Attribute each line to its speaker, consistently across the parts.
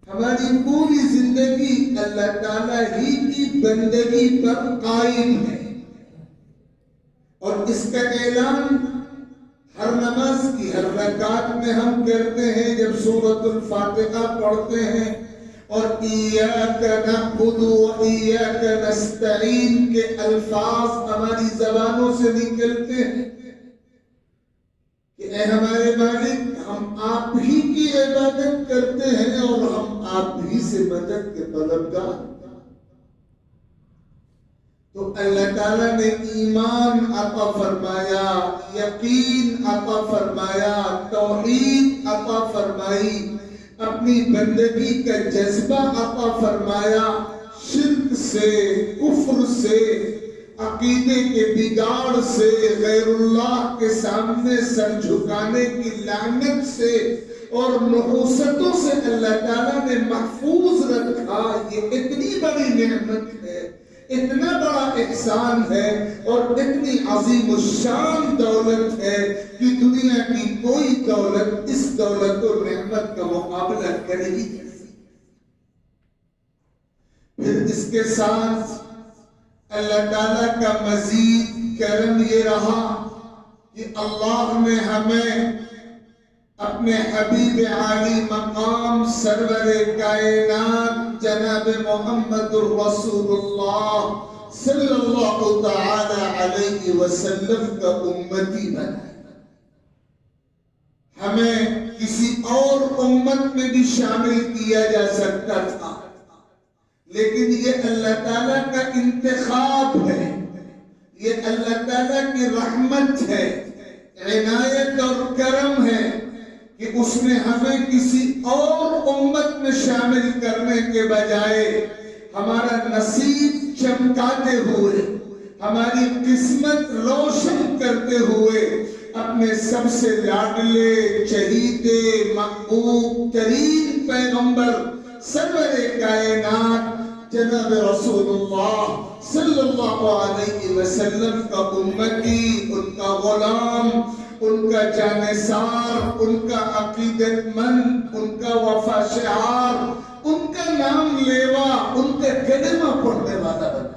Speaker 1: ہماری پوری زندگی اللہ تعالیٰ ہی کی بندگی پر قائم ہے، اور اس کا اعلان ہر نماز کی ہر رکعت میں ہم کرتے ہیں جب سورۃ الفاتحہ پڑھتے ہیں اور ایاک نعبد و ایاک نستعین کے الفاظ ہماری زبانوں سے نکلتے ہیں کہ اے ہمارے مالک، ہم آپ ہی کی عبادت کرتے ہیں اور ہم آپ ہی سے مدد کے طلبگار۔ تو اللہ تعالیٰ نے ایمان عطا فرمایا، یقین عطا فرمایا، توحید عطا فرمائی، اپنی بندگی کا جذبہ عطا فرمایا، شرک سے، کفر سے، عقیدے کے بگاڑ سے، غیر اللہ کے سامنے سر جھکانے کی لعنت سے اور نحوستوں سے اللہ تعالیٰ نے محفوظ رکھا۔ یہ اتنی بڑی نعمت ہے، اتنا بڑا احسان ہے اور اتنی عظیم الشان دولت ہے کہ دنیا کی کوئی دولت اس دولت و نعمت کا مقابلہ کرے ہی نہیں۔ پھر اس کے ساتھ اللہ تعالیٰ کا مزید کرم یہ رہا کہ اللہ نے ہمیں اپنے حبیب عالی مقام سرور کائنات جناب محمد الرسول اللہ صلی اللہ تعالی علیہ وسلم کا امتی بنایا۔ ہمیں کسی اور امت میں بھی شامل کیا جا سکتا تھا، لیکن یہ اللہ تعالیٰ کا انتخاب ہے، یہ اللہ تعالیٰ کی رحمت ہے، عنایت اور کرم ہے کہ اس نے ہمیں کسی اور امت میں شامل کرنے کے بجائے ہمارا نصیب چمکاتے ہوئے، ہماری قسمت روشن کرتے ہوئے اپنے سب سے لاڈلے، چہیتے، محبوب ترین پیغمبر سرور کائنات جناب رسول اللہ صلی اللہ علیہ وسلم کا امتی، ان کا غلام، ان کا جانثار، ان کا عقیدت مند، ان کا وفا شعار، ان کا نام لیوا، ان کا کلمہ پڑھنے والا بنا۔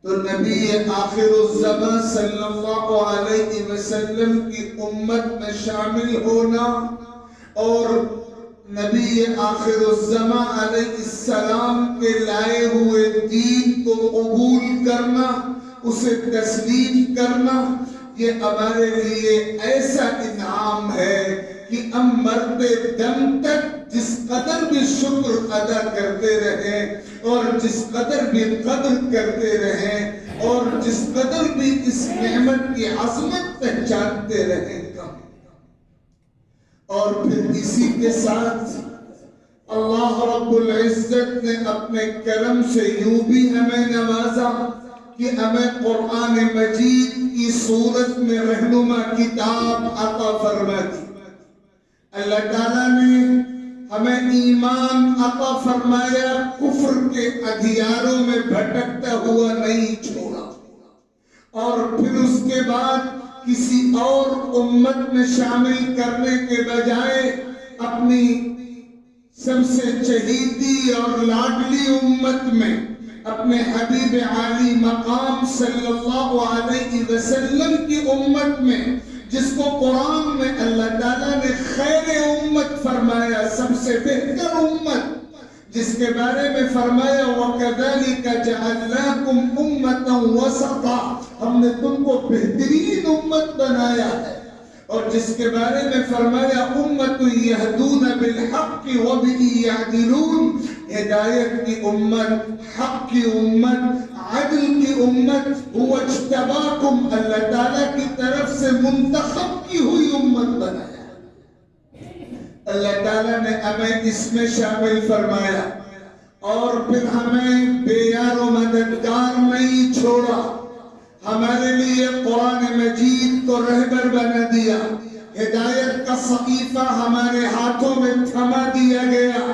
Speaker 1: تو نبی آخر الزمان صلی اللہ علیہ وسلم کی امت میں شامل ہونا اور نبی آخر الزمان علیہ السلام کے لائے ہوئے دین کو قبول کرنا، اسے تسلیم کرنا، یہ ہمارے لیے ایسا انعام ہے کہ ہم مرتے دم تک جس قدر بھی شکر ادا کرتے رہیں اور جس قدر بھی قدر کرتے رہیں اور جس قدر بھی اس نعمت کی عظمت پہچانتے رہیں کم۔ اور پھر اسی کے ساتھ اللہ رب العزت نے اپنے کرم سے یوں بھی ہمیں نوازا کہ ہمیں قرآن مجید کی صورت میں رہنما کتاب عطا فرما دی۔ اللہ تعالیٰ نے ہمیں ایمان عطا فرمایا، کفر کے اندھیاروں میں بھٹکتا ہوا نہیں چھوڑا، اور پھر اس کے بعد کسی اور امت میں شامل کرنے کے بجائے اپنی سب سے چہیتی اور لاڈلی امت میں اپنے حبیب عالی مقام صلی اللہ علیہ وسلم کی امت میں، جس کو قرآن میں اللہ تعالیٰ نے خیر امت فرمایا، سب سے بہتر امت، جس کے بارے میں فرمایا وَكَذَلِكَ جَعَلْنَاكُمْ أُمَّةً وَسَطًا، ہم نے تم کو بہترین امت بنایا ہے، اور جس کے بارے میں فرمایا أُمَّةٌ يَهْدُونَ بِالْحَقِّ وَبِهِ يَعْدِلُونَ، ہدایت کی امت، حق کی امت، عدل کی امت، هُوَ اجْتَبَاكُمْ، اللہ تعالیٰ کی طرف سے منتخب کی ہوئی امت بنایا۔ اللہ تعالیٰ نے ہمیں اس میں شامل فرمایا، اور پھر ہمیں بے یار و مددگار نہیں چھوڑا، ہمارے لیے قرآن مجید کو رہبر بنا دیا، ہدایت کا صحیفہ ہمارے ہاتھوں میں تھما دیا گیا،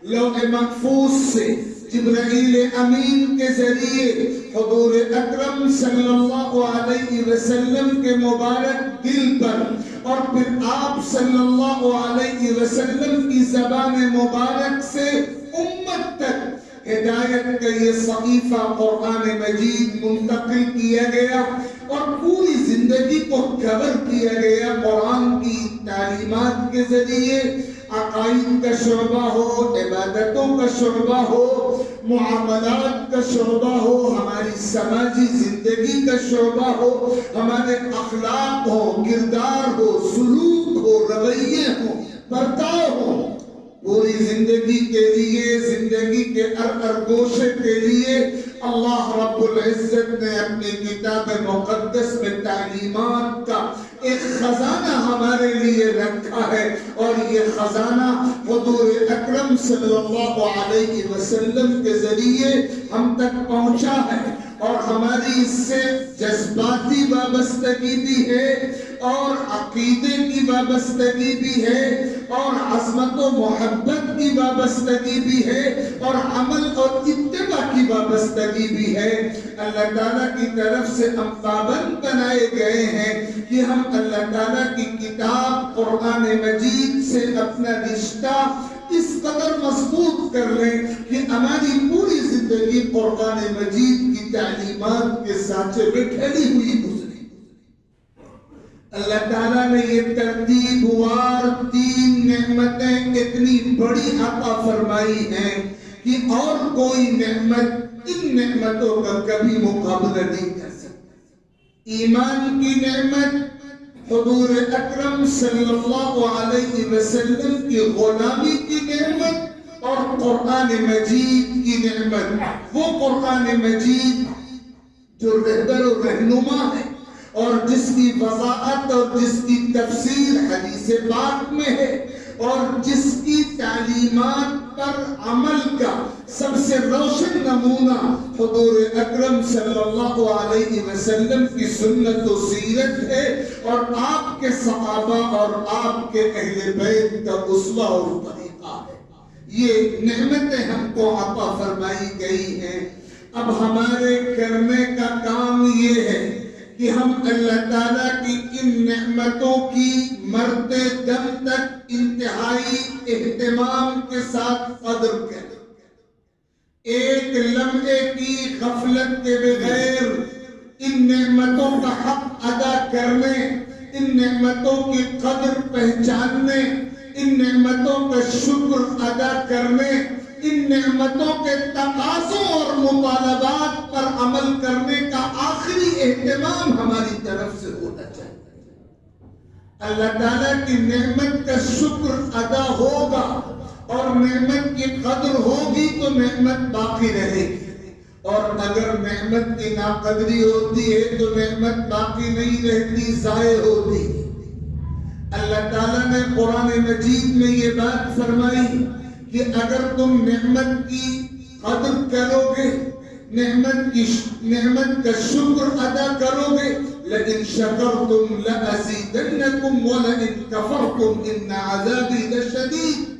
Speaker 1: لوح محفوظ سے جبرائیل امین کے ذریعے حضور اکرم صلی اللہ علیہ وسلم کے مبارک دل پر، اور پھر آپ صلی اللہ علیہ علیہ وسلم کی زبان مبارک سے امت تک ہدایت کا یہ صحیفہ قرآن مجید منتقل کیا گیا اور پوری زندگی کو کور کیا گیا قرآن کی تعلیمات کے ذریعے. عقائد کا شعبہ ہو، عبادتوں کا شعبہ ہو، معاملات کا شعبہ ہو، ہماری سماجی زندگی کا شعبہ ہو، ہمارے اخلاق ہو، کردار ہو، سلوک ہو، رویے ہو، برتاؤ ہو، پوری زندگی کے لیے، زندگی کے ہر گوشے کے لیے اللہ رب العزت نے اپنی کتاب مقدس میں تعلیمات کا ایک خزانہ ہمارے لیے رکھا ہے، اور یہ خزانہ حضور اکرم صلی اللہ علیہ وسلم کے ذریعے ہم تک پہنچا ہے، اور ہماری اس سے جذباتی وابستگی بھی ہے، اور عقیدے کی وابستگی بھی ہے، اور عظمت و محبت کی وابستگی بھی ہے، اور عمل اور اتباع کی وابستگی بھی ہے. اللہ تعالیٰ کی طرف سے ہم پابند بنائے گئے ہیں کہ ہم اللہ تعالیٰ کی کتاب قرآن مجید سے اپنا رشتہ اس قدر مضبوط کر لیں کہ ہماری پوری زندگی قرآن مجید کی تعلیمات کے سانچے میں ڈھلی ہوئی گزرے. اللہ تعالیٰ نے یہ ترتیب وار 3 نعمتیں اتنی بڑی عطا فرمائی ہیں کہ اور کوئی نعمت ان نعمتوں کا کبھی مقابلہ نہیں کر سکتا. ایمان کی نعمت، حضور اکرم صلی اللہ علیہ وسلم کی غلامی کی نعمت، اور قرآن مجید کی نعمت. وہ قرآن مجید جو رہبر و رہنما ہے، اور جس کی وضاحت اور جس کی تفسیر حدیث پاک میں ہے، اور جس کی تعلیمات پر عمل کا سب سے روشن نمونہ حضور اکرم صلی اللہ علیہ وسلم کی سنت و سیرت ہے، اور آپ کے صحابہ اور آپ کے اہل بیت کا اسوہ اور طریقہ ہے. یہ نعمتیں ہم کو عطا فرمائی گئی ہیں. اب ہمارے کرنے کا کام یہ ہے کہ ہم اللہ تعالیٰ کی ان نعمتوں کی مرتے دم تک انتہائی اہتمام کے ساتھ قدر کریں. ایک لمحے کی غفلت کے بغیر ان نعمتوں کا حق ادا کرنے، ان نعمتوں کی قدر پہچاننے، ان نعمتوں کا شکر ادا کرنے، ان نعمتوں کے تقاضوں اور مطالبات پر عمل کرنے کا آخری اہتمام ہماری طرف سے ہونا چاہیے. اللہ تعالیٰ کی نعمت کا شکر ادا ہوگا اور نعمت کی قدر ہوگی تو نعمت باقی رہے گی، اور اگر نعمت کی ناقدری ہوتی ہے تو نعمت باقی نہیں رہتی، ضائع ہوتی. اللہ تعالیٰ نے قرآن مجید میں یہ بات فرمائی کہ اگر تم نعمت کی قدر کرو گے، نعمت کا شکر ادا کرو گے، لئن شکرتم لأزیدنکم ولئن کفرتم ان عذابی لشدید.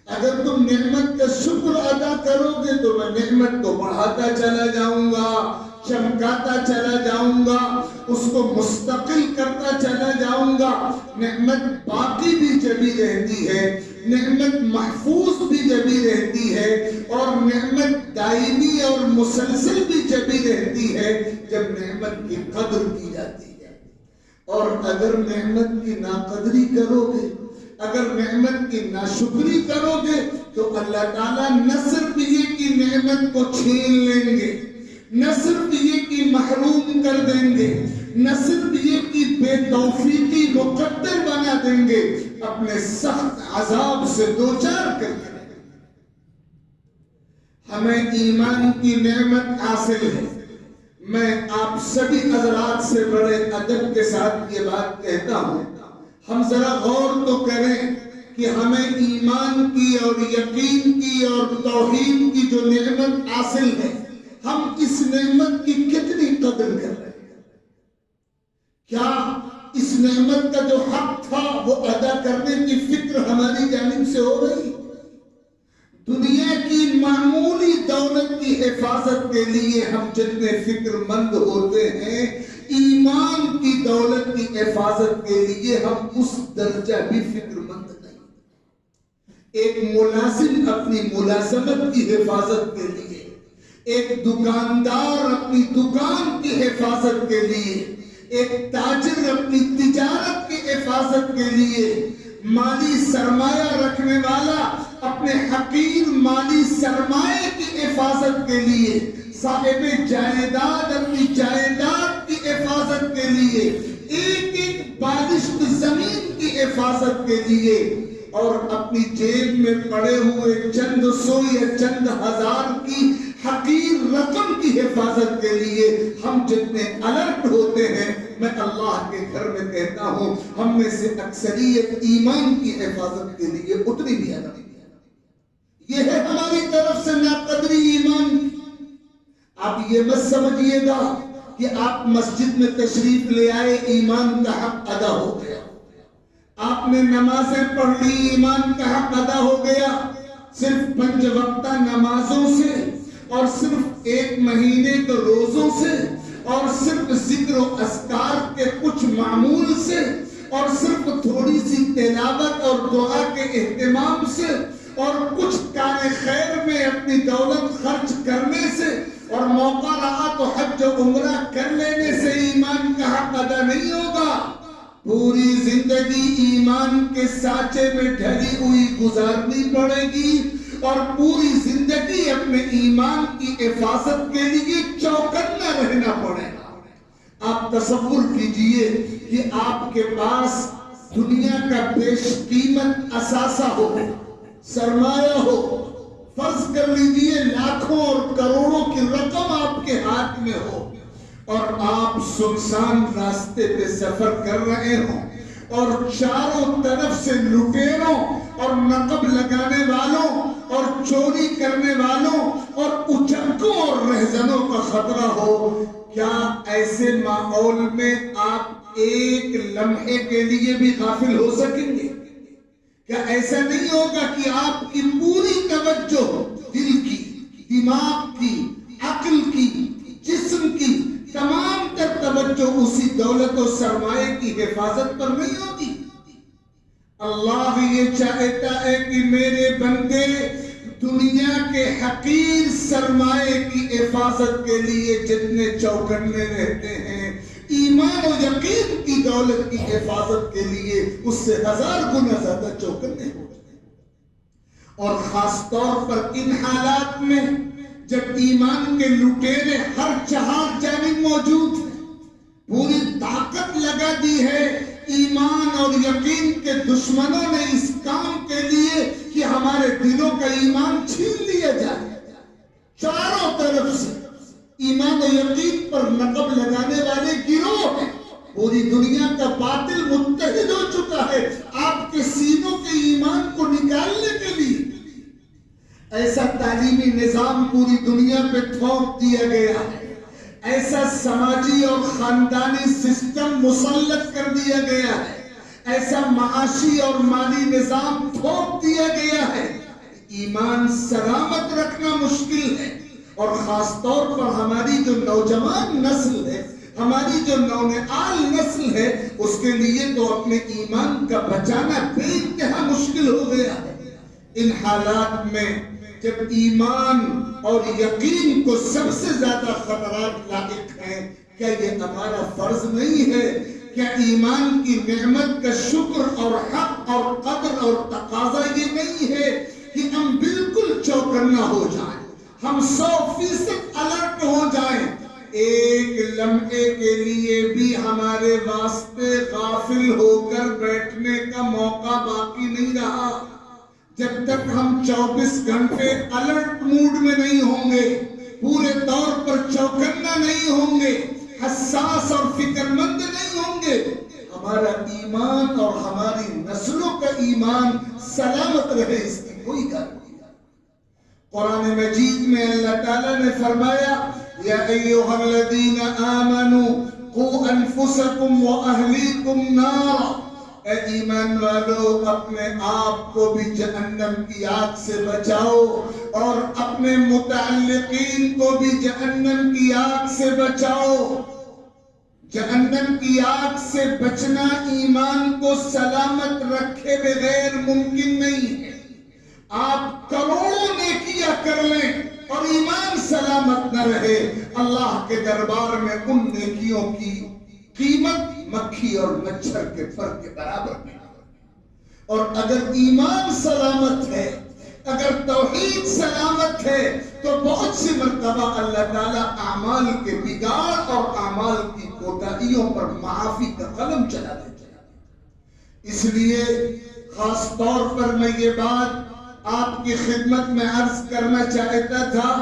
Speaker 1: اگر تم نعمت کا شکر ادا کرو گے تو میں نعمت کو بڑھاتا چلا جاؤں گا، چمکاتا چلا جاؤں گا، اس کو مستقل کرتا چلا جاؤں گا. نعمت باقی بھی جبھی رہتی ہے، نعمت محفوظ بھی جبھی رہتی ہے، اور نعمت دائمی اور مسلسل بھی جبھی رہتی ہے جب نعمت کی قدر کی جاتی ہے. اور اگر نعمت کی ناقدری کرو گے، اگر نعمت کی ناشکری کرو گے تو اللہ تعالیٰ نہ صرف یہ کہ نعمت کو چھین لیں گے، نہ صرف یہ کہ محروم کر دیں گے، نہ صرف یہ کہ بے توفیقی مقدر بنا دیں گے، اپنے سخت عذاب سے دوچار کر دیں گے. ہمیں ایمان کی نعمت حاصل ہے. میں آپ سبھی حضرات سے بڑے ادب کے ساتھ یہ بات کہتا ہوں، ہم ذرا غور تو کریں کہ ہمیں ایمان کی اور یقین کی اور توحید کی جو نعمت حاصل ہے، ہم اس نعمت کی کتنی قدر کر رہے ہیں. کیا اس نعمت کا جو حق تھا وہ ادا کرنے کی فکر ہماری جانب سے ہو رہی؟ دنیا کی معمولی دولت کی حفاظت کے لیے ہم جتنے فکر مند ہوتے ہیں، ایمان کی دولت کی حفاظت کے لیے ہم اس درجہ بھی فکر مند نہیں. ایک ملازم اپنی ملازمت کی حفاظت کے لیے، ایک دکاندار اپنی دکان کی حفاظت کے لیے، ایک تاجر اپنی تجارت کی حفاظت کے لیے، مالی سرمایہ رکھنے والا اپنے حقیر مالی سرمایہ کی حفاظت کے لیے، صاحب جائیداد اپنی جائیداد کی حفاظت کے لیے، ایک ایک بالشت زمین کی حفاظت کے لیے، اور اپنی جیب میں پڑے ہوئے چند سو یا چند ہزار کی حقیر رقم کی حفاظت کے لیے ہم جتنے الرٹ ہوتے ہیں، میں اللہ کے گھر میں کہتا ہوں ہم میں سے اکثریت ایمان کی حفاظت کے لیے اتنی بھی الرٹ ہے۔ یہ ہے ہماری طرف سے ناقدری ایمان کی۔ آپ یہ مت سمجھیے گا کہ آپ مسجد میں تشریف لے آئے ایمان کا حق ادا ہو گیا، آپ نے نمازیں پڑھ لی ایمان کا حق ادا ہو گیا۔ صرف 5 وقتہ نمازوں سے اور صرف 1 مہینے کے روزوں سے اور صرف ذکر و اذکار کے کچھ معمول سے اور صرف تھوڑی سی تلاوت اور دعا کے اہتمام سے اور کچھ کار خیر میں اپنی دولت خرچ کرنے سے اور موقع رہا تو حج و عمرہ کر لینے سے ایمان کا حق ادا نہیں ہوگا۔ پوری زندگی ایمان کے سانچے میں ڈھلی ہوئی گزارنی پڑے گی اور پوری زندگی اپنے ایمان کی حفاظت کے لیے چوکنا رہنا پڑے گا۔ آپ تصور کیجئے کہ آپ کے پاس دنیا کا بیش قیمت اثاثہ ہو، سرمایہ ہو، فرض کر لیجئے لاکھوں اور کروڑوں کی رقم آپ کے ہاتھ میں ہو، اور آپ سنسان راستے پہ سفر کر رہے ہوں اور چاروں طرف سے لٹیروں اور نقب لگانے والوں اور چوری کرنے والوں اور اچکوں اور رہزنوں کا خطرہ ہو، کیا ایسے ماحول میں آپ ایک لمحے کے لیے بھی غافل ہو سکیں گے؟ کیا ایسا نہیں ہوگا کہ آپ کی پوری توجہ دل کی، دماغ کی، عقل کی، جسم کی تمام تر توجہ اسی دولت و سرمایہ کی حفاظت پر نہیں ہوگی؟ اللہ یہ چاہتا ہے کہ میرے بندے دنیا کے حقیر سرمایہ کی حفاظت کے لیے جتنے چوکنے رہتے ہیں، ایمان و یقین کی دولت کی حفاظت کے لیے اس سے 1000 گنا زیادہ چوکنے ہو جائیں۔ اور خاص طور پر ان حالات میں جب ایمان کے لٹیرے ہر چہار جانب موجود ہیں، پوری طاقت لگا دی ہے ایمان اور یقین کے دشمنوں نے اس کام کے لیے کہ ہمارے دلوں کا ایمان چھین لیا جائے، چاروں طرف سے ایمان و یقین پر نقب لگانے والے گروہ ہیں، پوری دنیا کا باطل متحد ہو چکا ہے آپ کے سینوں کے ایمان کو نکالنے کے لیے۔ ایسا تعلیمی نظام پوری دنیا پہ تھوپ دیا گیا ہے، ایسا سماجی اور خاندانی سسٹم مسلط کر دیا گیا ہے، ایسا معاشی اور مالی نظام تھوپ دیا گیا ہے، ایمان سلامت رکھنا مشکل ہے۔ اور خاص طور پر ہماری جو نوجوان نسل ہے، ہماری جو نونہال نسل ہے، اس کے لیے تو اپنے ایمان کا بچانا بے انتہا مشکل ہو گیا ہے۔ ان حالات میں جب ایمان اور یقین کو سب سے زیادہ خطرات لاحق ہیں، کیا یہ ہمارا فرض نہیں ہے؟ کیا ایمان کی نعمت کا شکر اور حق اور قدر اور تقاضا یہ نہیں ہے کہ ہم بالکل چوکنا ہو جائیں، ہم 100% الرٹ ہو جائیں؟ ایک لمحے کے لیے بھی ہمارے واسطے غافل ہو کر بیٹھنے کا موقع باقی نہیں رہا۔ جب تک ہم 24 گھنٹے الرٹ موڈ میں نہیں ہوں گے، پورے طور پر چوکنا نہیں ہوں گے، حساس اور فکر مند نہیں ہوں گے، ہمارا ایمان اور ہماری نسلوں کا ایمان سلامت رہے اس کی کوئی گارنٹی نہیں۔ قرآن مجید میں اللہ تعالیٰ نے فرمایا یا ایھا الذین آمنوا قوا انفسکم واہلیکم نارا، اے ایمان والو اپنے آپ کو بھی جہنم کی آگ سے بچاؤ اور اپنے متعلقین کو بھی جہنم کی آگ سے بچاؤ۔ جہنم کی آگ سے بچنا ایمان کو سلامت رکھے بغیر ممکن نہیں ہے۔ اللہ کے دربار میں ان نیکیوں کی قیمت مکھی اور مچھر کے پر کے برابر نہیں. اور اگر ایمان سلامت ہے، اگر توحید سلامت ہے، تو بہت سی مرتبہ اللہ تعالیٰ اعمال کے بگاڑ اور اعمال کی کوتاہیوں پر معافی کا قلم چلا دیتے ہیں. اس لیے خاص طور پر میں یہ بات آپ کی خدمت میں عرض کرنا چاہتا تھا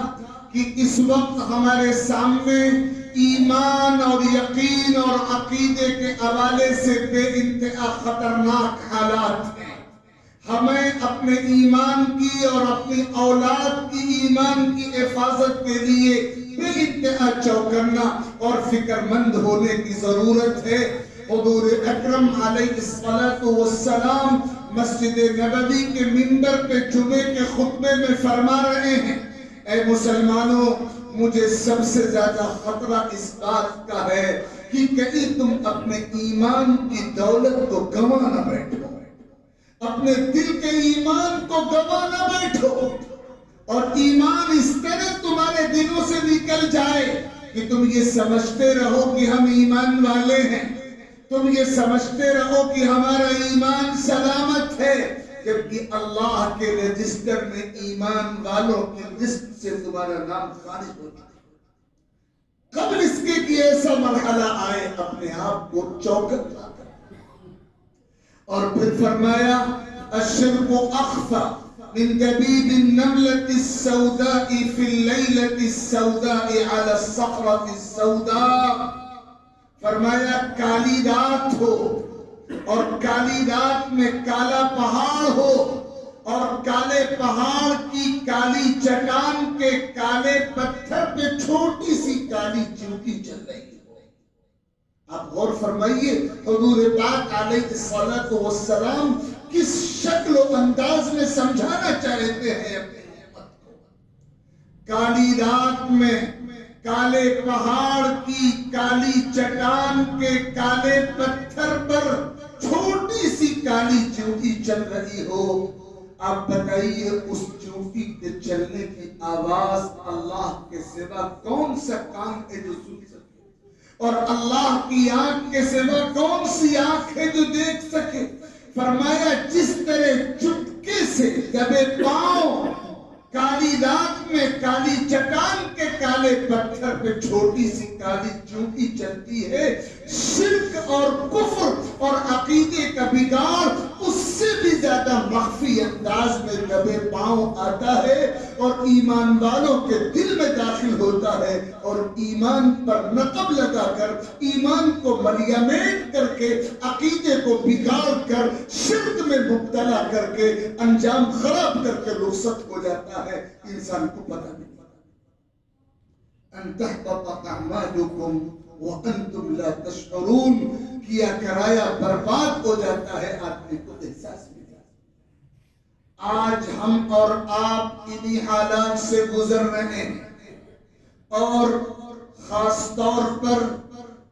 Speaker 1: کہ اس وقت ہمارے سامنے ایمان اور یقین اور عقیدے کے حوالے سے بے انتہا خطرناک حالات ہیں. ہمیں اپنے ایمان کی اور اپنی اولاد کی ایمان کی حفاظت کے لیے بے انتہا چوکنا اور فکر مند ہونے کی ضرورت ہے. حضور اکرم علیہ الصلوۃ والسلام مسجد نبوی کے منبر پہ جمعے کے خطبے میں فرما رہے ہیں، اے مسلمانوں، مجھے سب سے زیادہ خطرہ اس بات کا ہے کہ کہیں تم اپنے ایمان کی دولت کو گنوا نہ بیٹھو، اپنے دل کے ایمان کو گنوا نہ بیٹھو، اور ایمان اس طرح تمہارے دلوں سے نکل جائے کہ تم یہ سمجھتے رہو کہ ہم ایمان والے ہیں، تم یہ سمجھتے رہو کہ ہمارا ایمان سلامت ہے، جبکہ اللہ کے رجسٹر میں ایمان والوں کی لسٹ سے تمہارا نام خارج ہو جائے. قبل اس کے کہ ایسا مرحلہ آئے اپنے آپ کو چوکٹ لا کر. اور پھر فرمایا الشرک اخفى من دبیب النملة السوداء في الليلة السوداء على الصخرة السوداء. فرمایا کالی رات ہو اور کالی رات میں کالا پہاڑ ہو اور کالے پہاڑ کی کالی چٹان کے کالے پتھر پہ چھوٹی سی کالی چیونٹی چل رہی ہو. آپ غور فرمائیے حضور پاک علیہ الصلوۃ والسلام کس شکل و انداز میں سمجھانا چاہتے ہیں اپنی امت کو. کالی رات میں کالے پہاڑ کی کالی چٹان کے کالے پتھر پر چھوٹی سی کالی چیونٹی چل رہی ہو. آپ بتائیے اس چیونٹی کے چلنے کی آواز اللہ کے سوا کون سا کان ہے جو سن سکے، اور اللہ کی آنکھ کے سوا کون سی آنکھ ہے جو دیکھ سکے. فرمایا جس طرح چٹکے سے دبے پاؤں کالی رات میں کالی چٹان کے کالے پتھر پہ چھوٹی سی کالی چیونٹی چلتی ہے، شرک اور کفر اور عقیدے کا بگاڑ اس سے بھی زیادہ مخفی انداز میں دبے پاؤں آتا ہے اور ایمان والوں کے دل میں داخل ہوتا ہے، اور ایمان پر نقب لگا کر، ایمان کو ملیامین کر کے، عقیدے کو بگاڑ کر، شرک میں مبتلا کر کے، انجام خراب کر کے رخصت ہو جاتا ہے. انسان کو پتہ نہیں ان تحبط اعمالکم وانتم لا تشعرون. کیا کرایا برباد ہو جاتا ہے، آدمی کو احساس نہیں. آج ہم اور آپ انہی حالات سے گزر رہے ہیں، اور خاص طور پر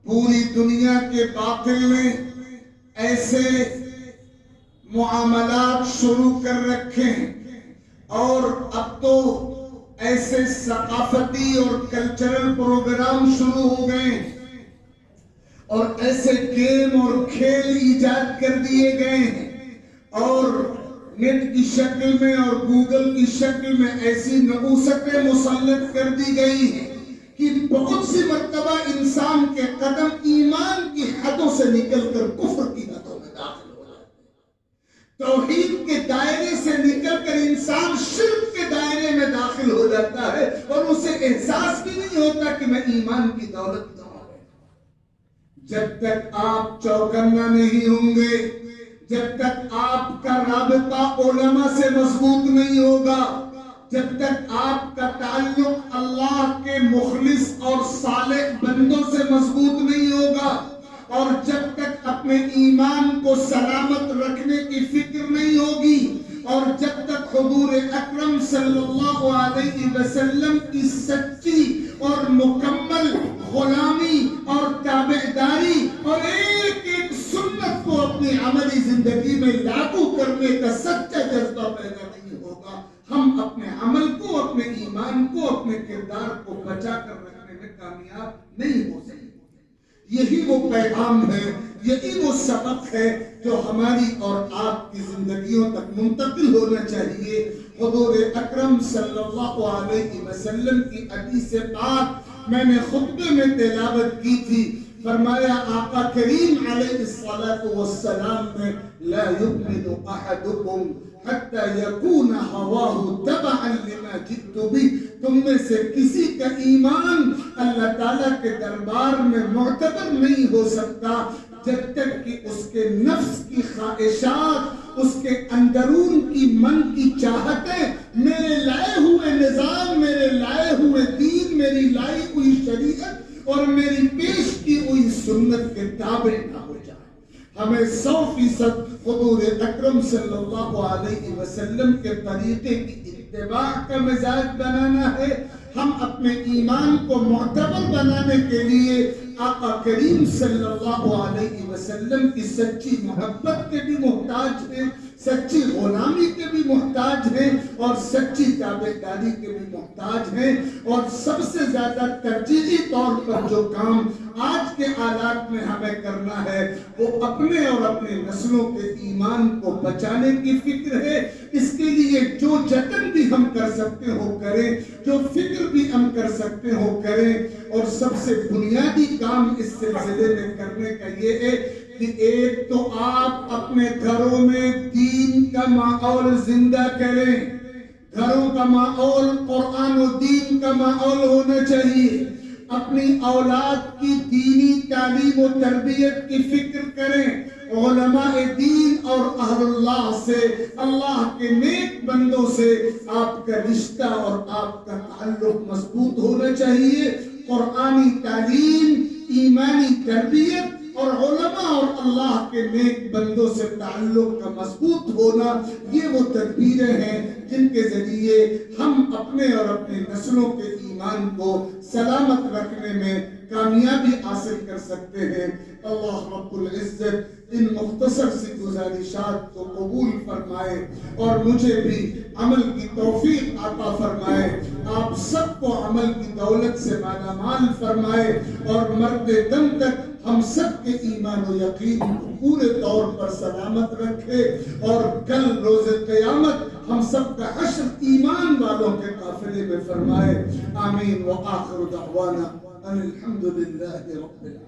Speaker 1: پوری دنیا کے باطل نے ایسے معاملات شروع کر رکھے ہیں، اور اب تو ایسے ثقافتی اور کلچرل پروگرام شروع ہو گئے ہیں، اور ایسے گیم اور کھیل ایجاد کر دیے گئے ہیں، اور نیٹ کی شکل میں اور گوگل کی شکل میں ایسی نحوستیں مسلط کر دی گئی ہیں کہ بہت سی مرتبہ انسان کے قدم ایمان کی حدوں سے نکل کر کفر کی حدوں میں داخل ہو جاتے ہیں. توحید کے دائرے سے نکل کر انسان شرک کے دائرے میں داخل ہو جاتا ہے، اور اسے احساس بھی نہیں ہوتا کہ میں ایمان کی دولت گنوا رہا ہوں. جب تک آپ چوکنا نہیں ہوں گے، جب تک آپ کا رابطہ علماء سے مضبوط نہیں ہوگا، جب تک آپ کا تعلق اللہ کے مخلص اور صالح بندوں سے مضبوط نہیں ہوگا، اور جب تک اپنے ایمان کو سلامت رکھنے کی فکر نہیں ہوگی، اور جب تک حضور اکرم صلی اللہ علیہ وسلم کی سچی اور مکمل غلامی اور تابعداری اور ایک ایک سنت کو اپنی عملی زندگی میں لاگو کرنے کا سچا جذبہ پیدا نہیں ہوگا، ہم اپنے عمل کو، اپنے ایمان کو، اپنے کردار کو بچا کر رکھنے میں کامیاب نہیں ہو سکتے۔ یہی وہ پیغام ہے، یہی وہ سبق ہے جو ہماری اور آپ کی زندگیوں تک منتقل ہونا چاہیے۔ حضور اکرم صلی اللہ علیہ وسلم کی حدیث پاک میں نے خطبے میں تلاوت کی تھی، فرمایا آقا کریم علیہ السلام نے لا یؤمن احدکم حتی یکون ہواہ تبعا لما جئت بہ، تم میں سے کسی کا ایمان اللہ تعالیٰ کے دربار میں معتبر نہیں ہو سکتا جب تک کہ اس کے نفس کی خواہشات، اس کے اندرون کی من کی چاہتیں میرے لائے ہوئے نظام، میرے لائے ہوئے دین، میری لائی ہوئی شریعت اور میری پیش کی ہوئی سنت کے تابع نہ ہو جائے۔ ہمیں 100% حضور اکرم صلی اللہ علیہ وسلم کے طریقے کی اتباع کا مزاج بنانا ہے۔ ہم اپنے ایمان کو معتبر بنانے کے لیے آقا کریم صلی اللہ علیہ وسلم کی سچی محبت کے بھی محتاج ہیں، سچی غلامی کے بھی محتاج ہیں اور سچی تابعداری کے بھی محتاج ہیں۔ اور سب سے زیادہ ترجیحی طور پر جو کام آج کے حالات میں ہمیں کرنا ہے وہ اپنے اور اپنے نسلوں کے ایمان کو بچانے کی فکر ہے۔ اس کے لیے جو جتن بھی ہم کر سکتے ہو کریں، جو فکر بھی ہم کر سکتے ہو کریں۔ اور سب سے بنیادی کام اس سلسلے میں کرنے کا یہ ہے کہ ایک تو آپ اپنے گھروں میں دین کا ماحول زندہ کریں، گھروں کا ماحول قرآن و دین کا ماحول ہونا چاہیے۔ اپنی اولاد کی دینی تعلیم و تربیت کی فکر کریں، علماء دین اور اہل اللہ سے، اللہ کے نیک بندوں سے آپ کا رشتہ اور آپ کا تعلق مضبوط ہونا چاہیے۔ قرآنی تعلیم، ایمانی تربیت اور علماء اور اللہ کے نیک بندوں سے تعلق کا مضبوط ہونا، یہ وہ تدبیریں ہیں جن کے ذریعے ہم اپنے اور اپنے نسلوں کے ایمان کو سلامت رکھنے میں کامیابی حاصل کر سکتے ہیں۔ اللہ رب العزت ان مختصر سی گزارشات کو قبول فرمائے اور مجھے بھی عمل کی توفیق عطا فرمائے، آپ سب کو عمل کی دولت سے مالا مال فرمائے اور مرد دم تک ہم سب کے ایمان و یقین کو پورے طور پر سلامت رکھے اور کل روز قیامت ہم سب کا حشر ایمان والوں کے قافلے میں فرمائے۔ آمین۔ وآخر دعوانا ان الحمد للہ رب العالمین۔